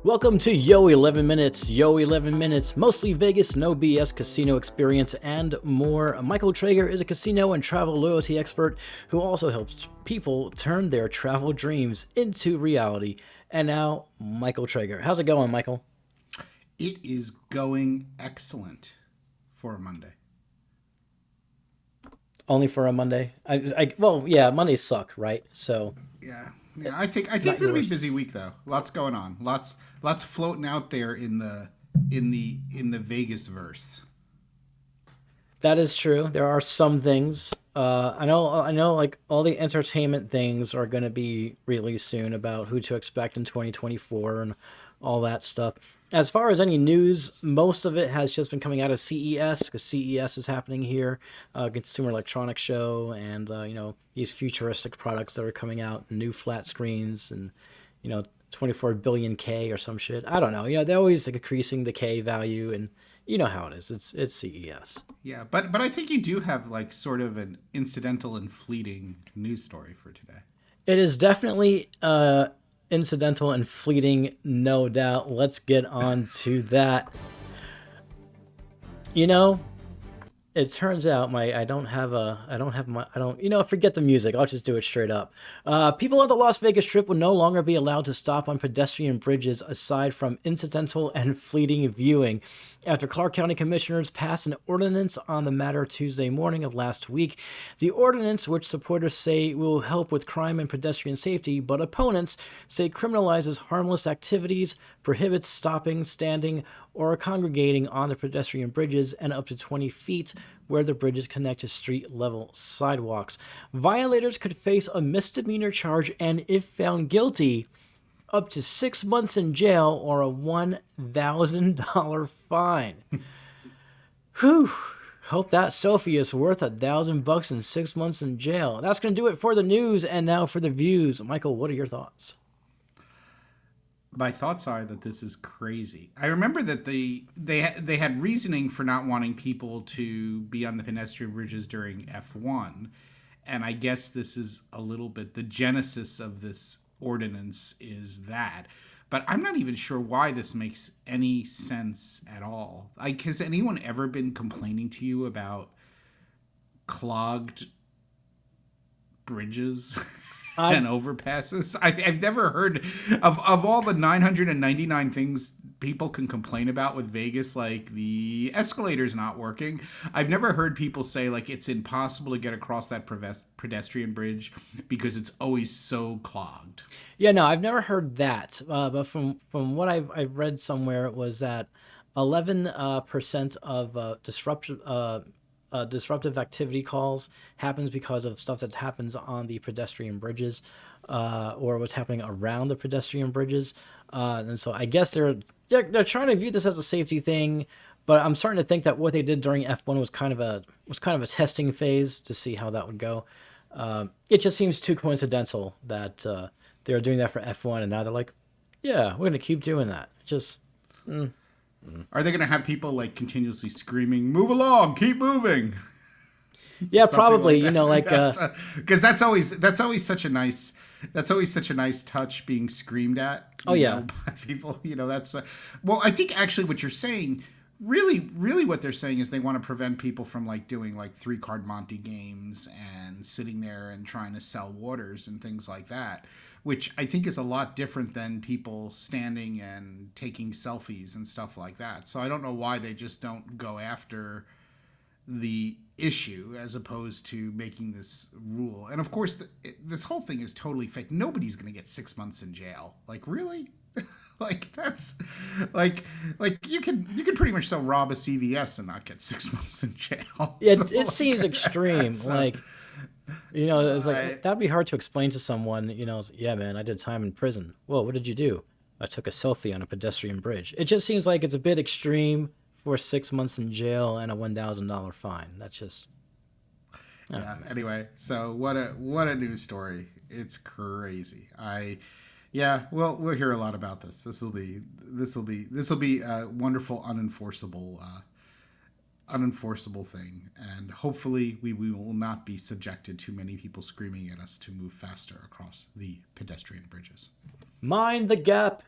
Welcome to Yo-11 Minutes. Yo-11 Minutes, mostly Vegas, no BS casino experience, and more. Michael Traeger is a casino and travel loyalty expert who also helps people turn their travel dreams into reality. And now, Michael Traeger. How's it going, Michael? It is going excellent for a Monday. Only for a Monday? Well, yeah, Mondays suck, right? So, Yeah. I think not it's gonna be a yours. busy week though. Lots going on. Lots floating out there in the Vegas verse. That is true. There are some things. I know, like all the entertainment things are going to be released soon about who to expect in 2024 and all that stuff. As far as any news, most of it has just been coming out of CES because CES is happening here, Consumer Electronics Show, and these futuristic products that are coming out, new flat screens, and 24 billion K or some shit. I don't know. They're always like increasing the K value, and you know how it is. It's CES. Yeah, but I think you do have like sort of an incidental and fleeting news story for today. It is definitely incidental and fleeting, no doubt. Let's get on to that. You know, it turns out my I don't forget the music. I'll just do it straight up. People on the Las Vegas Strip will no longer be allowed to stop on pedestrian bridges aside from incidental and fleeting viewing. After Clark County commissioners passed an ordinance on the matter Tuesday morning of last week, the ordinance, which supporters say will help with crime and pedestrian safety, but opponents say criminalizes harmless activities, prohibits stopping, standing, or congregating on the pedestrian bridges and up to 20 feet where the bridges connect to street level sidewalks. Violators could face a misdemeanor charge and, if found guilty, up to 6 months in jail or a $1,000 fine. Whew. Hope that Sophie is worth $1,000 and 6 months in jail. That's going to do it for the news, and now for the views. Michael, what are your thoughts? My thoughts are that this is crazy. I remember that they had reasoning for not wanting people to be on the pedestrian bridges during F1, and I guess this is a little bit the genesis of this ordinance is that. But I'm not even sure why this makes any sense at all. Like, has anyone ever been complaining to you about clogged bridges I and overpasses? I've never heard of all the 999 things people can complain about with Vegas, like the escalator's not working. I've never heard people say like it's impossible to get across that pedestrian bridge because it's always so clogged. Yeah, no, I've never heard that. But from what I've read somewhere, it was that 11% of disruptive activity calls happens because of stuff that happens on the pedestrian bridges, or what's happening around the pedestrian bridges. And so I guess they're trying to view this as a safety thing, but I'm starting to think that what they did during F1 was kind of a testing phase to see how that would go. It just seems too coincidental that they were doing that for F1, and now they're like, yeah, we're gonna keep doing that. Just Are they going to have people like continuously screaming, "Move along, keep moving"? yeah, Something probably. like that. That's because that's always such a nice touch being screamed at, Oh yeah, by people. That's well, I think actually what you're saying, really what they're saying is they want to prevent people from like doing like 3 card Monte games and sitting there and trying to sell waters and things like that, which I think is a lot different than people standing and taking selfies and stuff like that. So I don't know why they just don't go after the issue as opposed to making this rule. And of course, this whole thing is totally fake. Nobody's going to get 6 months in jail. Like, really? Like, that's like you can pretty much sell rob a CVS and not get 6 months in jail. So it seems like, extreme. that's Like it's I, like that'd be hard to explain to someone. Yeah, man, I did time in prison. Well, what did you do? I took a selfie on a pedestrian bridge. It just seems like it's a bit extreme for 6 months in jail and a $1,000 fine. That's just I don't yeah. know, man. Anyway, so what a news story. It's crazy. Yeah, well, we'll hear a lot about this. This will be a wonderful unenforceable thing, and hopefully we will not be subjected to many people screaming at us to move faster across the pedestrian bridges. Mind the gap.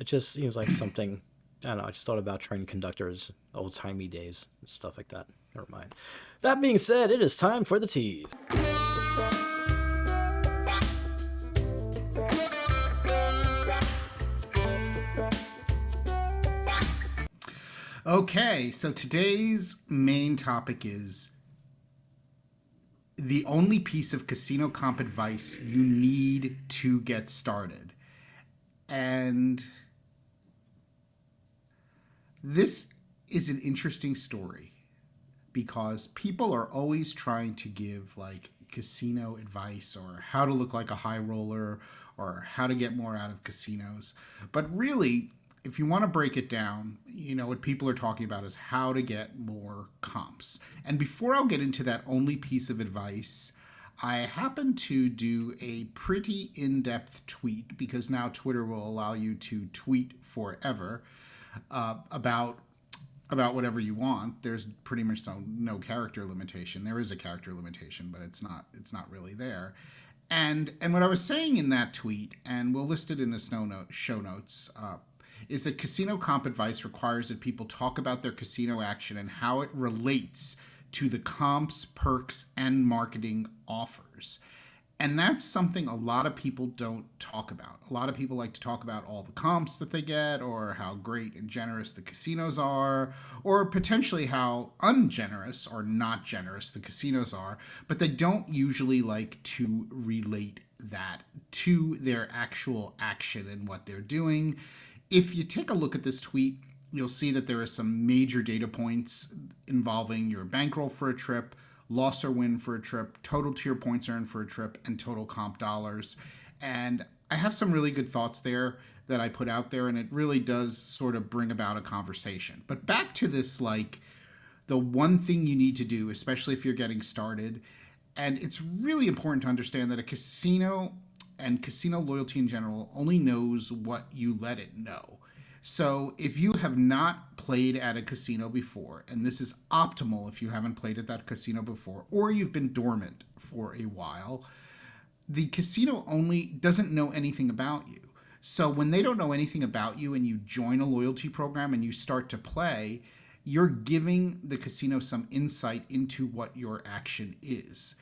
It just seems like something. I don't know. I just thought about train conductors, old timey days, and stuff like that. Never mind. That being said, it is time for the tease. Okay, so today's main topic is the only piece of casino comp advice you need to get started. And this is an interesting story because people are always trying to give like casino advice or how to look like a high roller or how to get more out of casinos. But really, if you want to break it down, what people are talking about is how to get more comps. And before I'll get into that only piece of advice, I happen to do a pretty in-depth tweet because now Twitter will allow you to tweet forever about whatever you want. There's pretty much no character limitation. There is a character limitation, but it's not really there. And what I was saying in that tweet, and we'll list it in the show notes, is that casino comp advice requires that people talk about their casino action and how it relates to the comps, perks, and marketing offers. And that's something a lot of people don't talk about. A lot of people like to talk about all the comps that they get or how great and generous the casinos are or potentially how ungenerous or not generous the casinos are, but they don't usually like to relate that to their actual action and what they're doing. If you take a look at this tweet, you'll see that there are some major data points involving your bankroll for a trip, loss or win for a trip, total tier points earned for a trip, and total comp dollars. And I have some really good thoughts there that I put out there, and it really does sort of bring about a conversation. But back to this, like, the one thing you need to do, especially if you're getting started, and it's really important to understand that a casino and casino loyalty in general only knows what you let it know. So if you have not played at a casino before, and this is optimal if you haven't played at that casino before, or you've been dormant for a while, the casino only doesn't know anything about you. So when they don't know anything about you and you join a loyalty program and you start to play, you're giving the casino some insight into what your action is.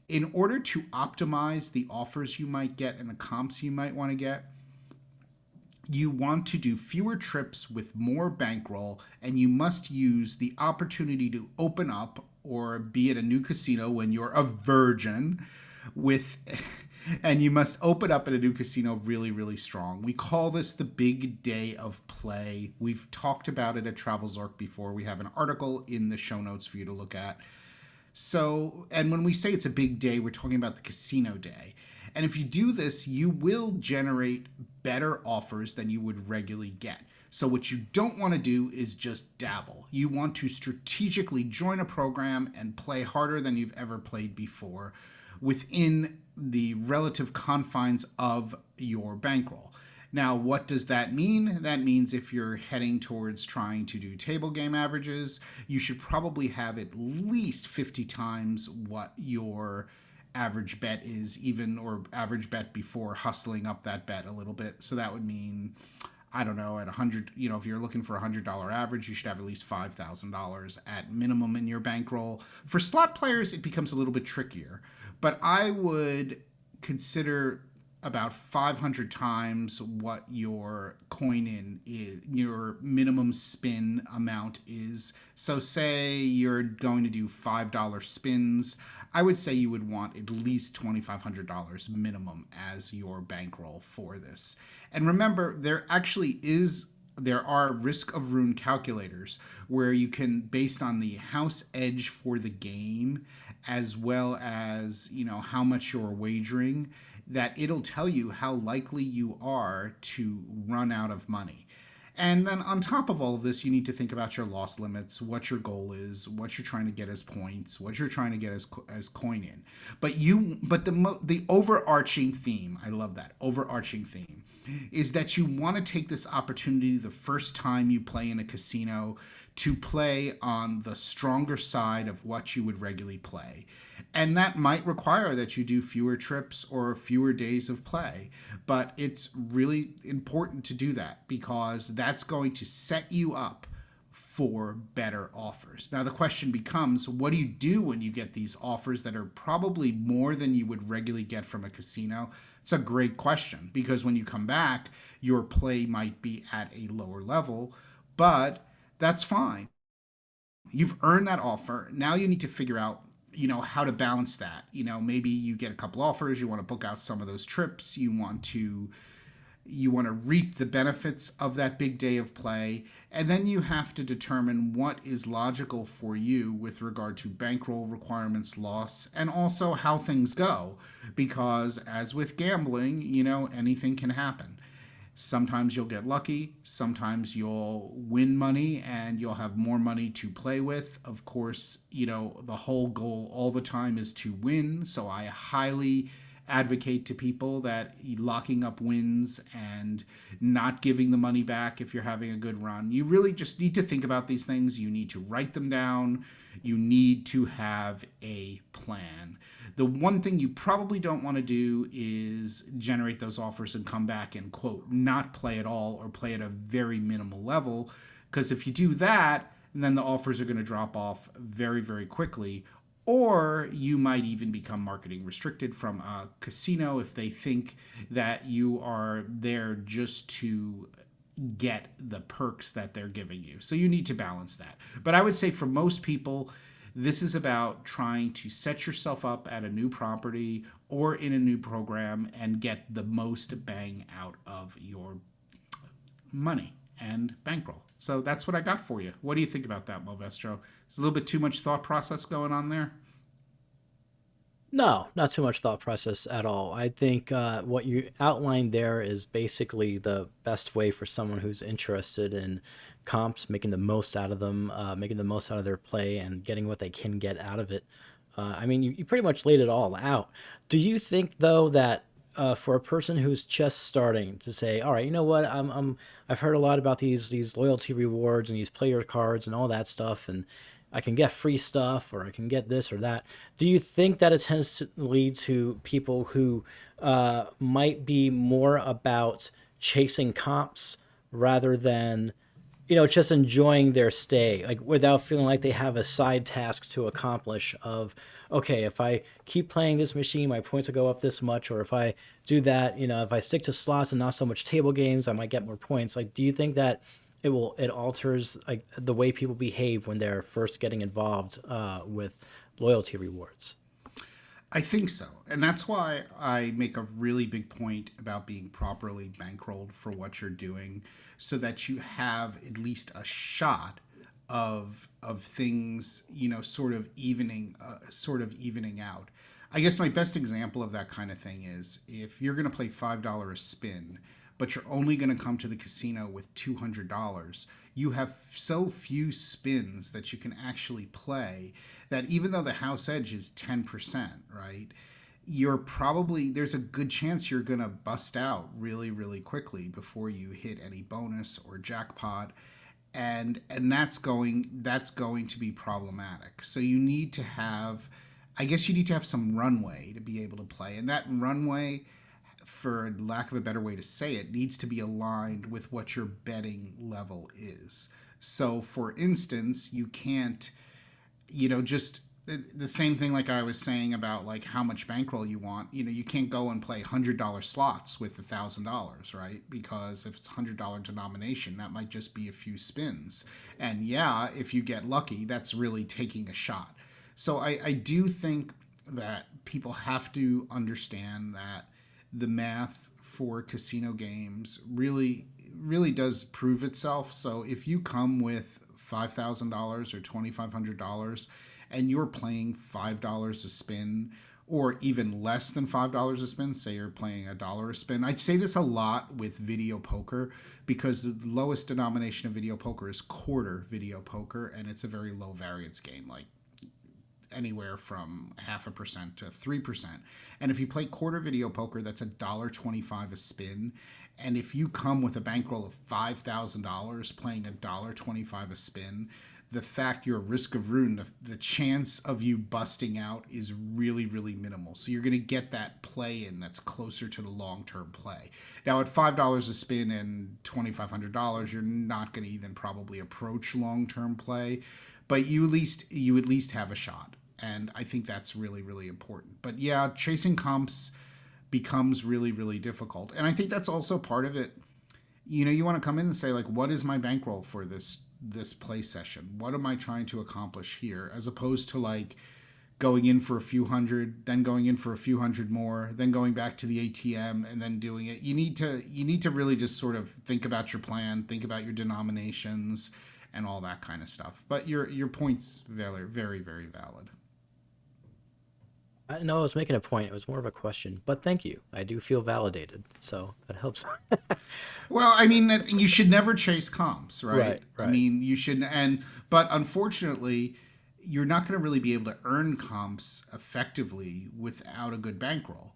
In order to optimize the offers you might get and the comps you might want to get, you want to do fewer trips with more bankroll, and you must use the opportunity to open up or be at a new casino when you're a virgin and you must open up at a new casino really, really strong. We call this the big day of play. We've talked about it at TravelZork before. We have an article in the show notes for you to look at. So, and when we say it's a big day, we're talking about the casino day. And if you do this, you will generate better offers than you would regularly get. So what you don't want to do is just dabble. You want to strategically join a program and play harder than you've ever played before within the relative confines of your bankroll. Now, what does that mean? That means if you're heading towards trying to do table game averages, you should probably have at least 50 times what your average bet is, even, or average bet before hustling up that bet a little bit. So that would mean, I don't know, at 100, if you're looking for a $100 average, you should have at least $5,000 at minimum in your bankroll. For slot players, it becomes a little bit trickier, but I would consider about 500 times what your coin in is, your minimum spin amount is. So say you're going to do $5 spins, I would say you would want at least $2,500 minimum as your bankroll for this. And remember, there are risk of ruin calculators where you can, based on the house edge for the game, as well as, how much you're wagering, that it'll tell you how likely you are to run out of money. And then on top of all of this, you need to think about your loss limits, what your goal is, what you're trying to get as points, what you're trying to get as coin in. But the overarching theme, I love that, overarching theme, is that you want to take this opportunity the first time you play in a casino to play on the stronger side of what you would regularly play. And that might require that you do fewer trips or fewer days of play. But it's really important to do that because that's going to set you up for better offers. Now, the question becomes, what do you do when you get these offers that are probably more than you would regularly get from a casino? It's a great question because when you come back, your play might be at a lower level, but that's fine. You've earned that offer. Now you need to figure out, how to balance that. Maybe you get a couple offers, you want to book out some of those trips, you want to reap the benefits of that big day of play, and then you have to determine what is logical for you with regard to bankroll requirements, loss, and also how things go. Because as with gambling, anything can happen. Sometimes you'll get lucky, sometimes you'll win money and you'll have more money to play with. Of course, the whole goal all the time is to win, so I highly advocate to people that locking up wins and not giving the money back if you're having a good run. You really just need to think about these things. You need to write them down. You need to have a plan. The one thing you probably don't want to do is generate those offers and come back and, quote, not play at all or play at a very minimal level. Because if you do that, then the offers are going to drop off very, very quickly. Or you might even become marketing restricted from a casino if they think that you are there just to get the perks that they're giving you. So you need to balance that. But I would say for most people, this is about trying to set yourself up at a new property or in a new program and get the most bang out of your money and bankroll. So that's what I got for you. What do you think about that, Movestro? Is a little bit too much thought process going on there? No, not too much thought process at all. I think what you outlined there is basically the best way for someone who's interested in comps, making the most out of them, making the most out of their play, and getting what they can get out of it. I mean, you pretty much laid it all out. Do you think, though, that for a person who's just starting to say, all right, you know what, I've heard a lot about these loyalty rewards and these player cards and all that stuff, and I can get free stuff or I can get this or that. Do you think that it tends to lead to people who might be more about chasing comps rather than, just enjoying their stay, like without feeling like they have a side task to accomplish of, okay, if I keep playing this machine, my points will go up this much, or if I do that, if I stick to slots and not so much table games, I might get more points. Like, do you think that it alters like the way people behave when they're first getting involved with loyalty rewards? I think so. And that's why I make a really big point about being properly bankrolled for what you're doing so that you have at least a shot of things, sort of evening out. I guess my best example of that kind of thing is if you're going to play $5 a spin, but you're only going to come to the casino with $200, you have so few spins that you can actually play that even though the house edge is 10%, right? There's a good chance you're going to bust out really, really quickly before you hit any bonus or jackpot. And that's going to be problematic. So I guess you need to have some runway to be able to play. And that runway, for lack of a better way to say it, needs to be aligned with what your betting level is. So, for instance, you can't, just the same thing like I was saying about like how much bankroll you want. You can't go and play $100 slots with $1,000, right? Because if it's $100 denomination, that might just be a few spins. And yeah, if you get lucky, that's really taking a shot. So I do think that people have to understand that the math for casino games really does prove itself. So if you come with $5,000 or $2,500 and you're playing $5 a spin or even less than $5 a spin, say you're playing $1 a spin. I'd say this a lot with video poker because the lowest denomination of video poker is quarter video poker, and it's a very low variance game. Like anywhere from 0.5% to 3%. And if you play quarter video poker, that's $1.25 a spin. And if you come with a bankroll of $5,000 playing $1.25 a spin, the fact your risk of ruin, the chance of you busting out is really, really minimal. So you're going to get that play in that's closer to the long-term play. Now at $5 a spin and $2,500, you're not going to even probably approach long-term play, but you at least have a shot. And I think that's really, really important. But yeah, chasing comps becomes really, really difficult. And I think that's also part of it. You want to come in and say, like, what is my bankroll for this play session? What am I trying to accomplish here? As opposed to like going in for a few hundred, then going in for a few hundred more, then going back to the ATM and then doing it. You need to really just sort of think about your plan, think about your denominations and all that kind of stuff. But your point's very, very, very valid. I know I was making a point. It was more of a question, but thank you. I do feel validated, so that helps. Well, I mean, you should never chase comps, right? Right, I right. mean, you should, but unfortunately, you're not going to really be able to earn comps effectively without a good bankroll.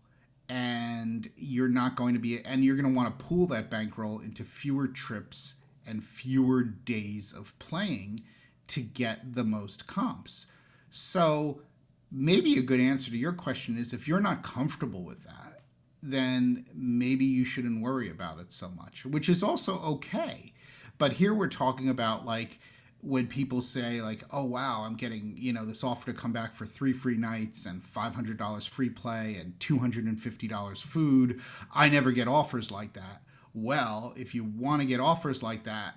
And you're not going to be, and you're going to want to pool that bankroll into fewer trips and fewer days of playing to get the most comps. So maybe a good answer to your question is if you're not comfortable with that, then maybe you shouldn't worry about it so much, which is also okay. But here we're talking about like when people say like, oh wow, I'm getting, this offer to come back for 3 free nights and $500 free play and $250 food. I never get offers like that. Well, if you want to get offers like that,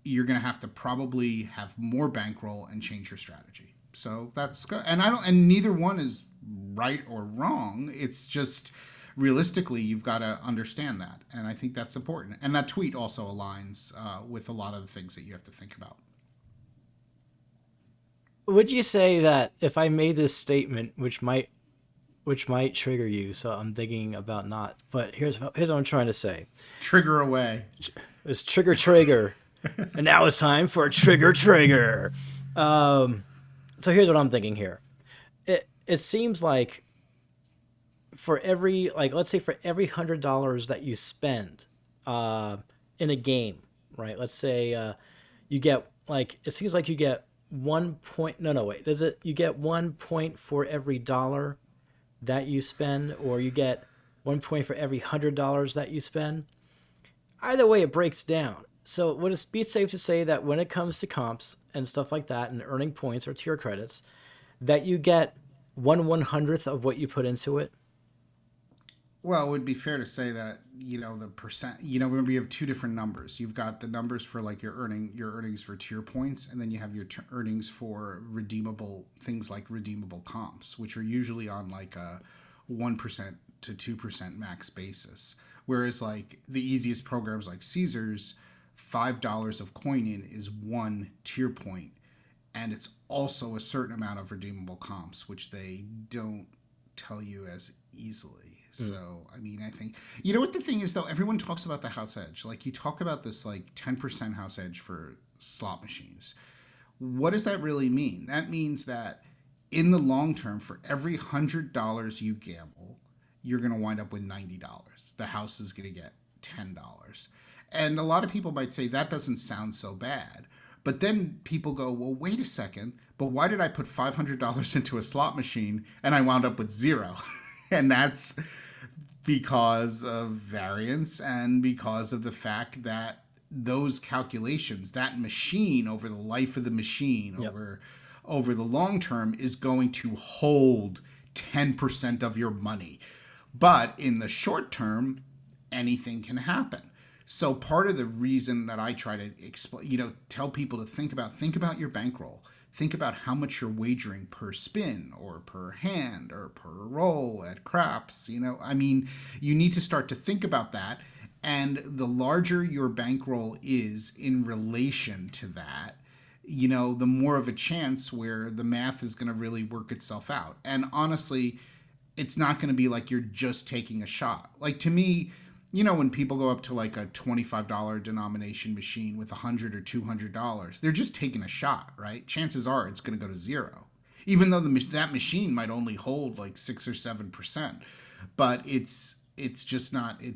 you're going to have to probably have more bankroll and change your strategy. So that's good. And neither one is right or wrong. It's just realistically, you've got to understand that. And I think that's important. And that tweet also aligns with a lot of the things that you have to think about. Would you say that if I made this statement, which might trigger you, so I'm thinking about not, but here's what I'm trying to say. Trigger away. It's trigger, and now it's time for trigger. So here's what I'm thinking here. It seems like for every let's say for every $100 that you spend in a game, right? Let's say you get it seems like you get 1 point. No, wait. Does it? You get 1 point for every dollar that you spend, or you get 1 point for every $100 that you spend? Either way, it breaks down. So would it be safe to say that when it comes to comps and stuff like that and earning points or tier credits, that you get 1/100th of what you put into it? Well, it would be fair to say that, the percent, remember you have two different numbers. You've got the numbers for like your earnings for tier points, and then you have your earnings for things like redeemable comps, which are usually on like a 1% to 2% max basis. Whereas like the easiest programs like Caesars, $5 of coin in is 1 tier point, and it's also a certain amount of redeemable comps, which they don't tell you as easily. So, I mean, I think, what the thing is though, everyone talks about the house edge. Like you talk about this like 10% house edge for slot machines. What does that really mean? That means that in the long term, for every $100 you gamble, you're going to wind up with $90. The house is going to get $10. And a lot of people might say that doesn't sound so bad. But then people go, well, wait a second, but why did I put $500 into a slot machine and I wound up with zero? And that's because of variance and because of the fact that those calculations, that machine over the life of the machine, Yep. over the long term is going to hold 10% of your money. But in the short term, anything can happen. So part of the reason that I try to explain, tell people to think about your bankroll. Think about how much you're wagering per spin or per hand or per roll at craps. You need to start to think about that. And the larger your bankroll is in relation to that, the more of a chance where the math is going to really work itself out. And honestly, it's not going to be like you're just taking a shot. Like to me, when people go up to like a $25 denomination machine with $100 or $200, they're just taking a shot, right? Chances are it's going to go to zero. even though that machine might only hold like 6 or 7%, but it's just not it.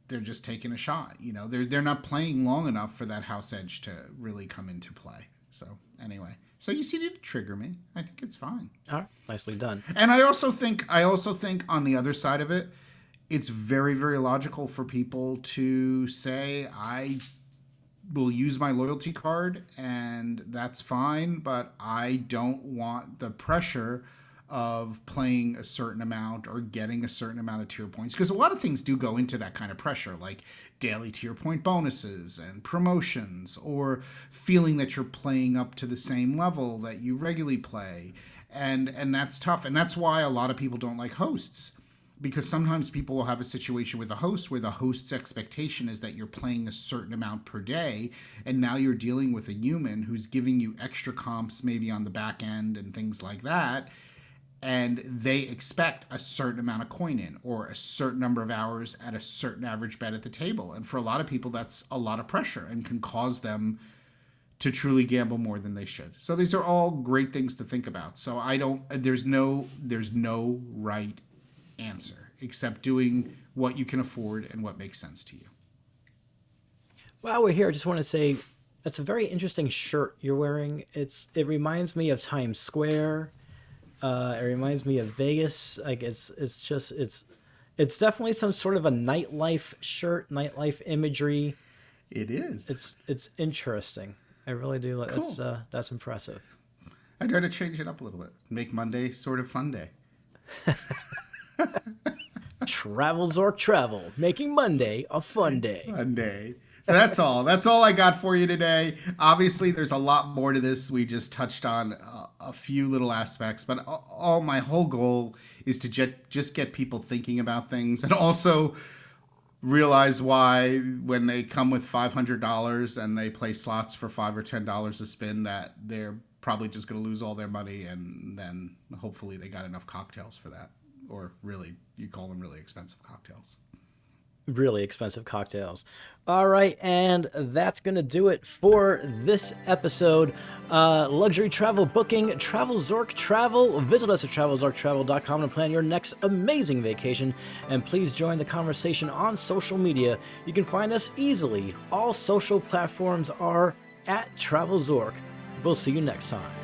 They're just taking a shot. They're not playing long enough for that house edge to really come into play. So anyway, so you see, it trigger me. I think it's fine. All right, nicely done. And I also think on the other side of it, it's very, very logical for people to say, I will use my loyalty card and that's fine, but I don't want the pressure of playing a certain amount or getting a certain amount of tier points, because a lot of things do go into that kind of pressure, like daily tier point bonuses and promotions, or feeling that you're playing up to the same level that you regularly play, and that's tough. And that's why a lot of people don't like hosts, because sometimes people will have a situation with a host where the host's expectation is that you're playing a certain amount per day, and now you're dealing with a human who's giving you extra comps maybe on the back end and things like that, and they expect a certain amount of coin in, or a certain number of hours at a certain average bet at the table. And for a lot of people, that's a lot of pressure and can cause them to truly gamble more than they should. So these are all great things to think about. So there's no right answer except doing what you can afford and what makes sense to you. While we're here, I just want to say that's a very interesting shirt you're wearing. It reminds me of Times Square. It reminds me of Vegas. Like it's definitely some sort of a nightlife shirt, nightlife imagery. It is. It's interesting. I really do like. Cool. That's impressive. I try to change it up a little bit. Make Monday sort of fun day. TravelZork Travel, making Monday a fun day. Fun day. So that's all. That's all I got for you today. Obviously, there's a lot more to this. We just touched on a few little aspects, but my whole goal is to just get people thinking about things, and also realize why when they come with $500 and they play slots for $5 or $10 a spin, that they're probably just going to lose all their money, and then hopefully they got enough cocktails for that, or really, you call them really expensive cocktails. Really expensive cocktails. All right, and that's going to do it for this episode. Luxury travel booking, TravelZork Travel. Visit us at TravelZorkTravel.com and plan your next amazing vacation. And please join the conversation on social media. You can find us easily. All social platforms are at TravelZork. We'll see you next time.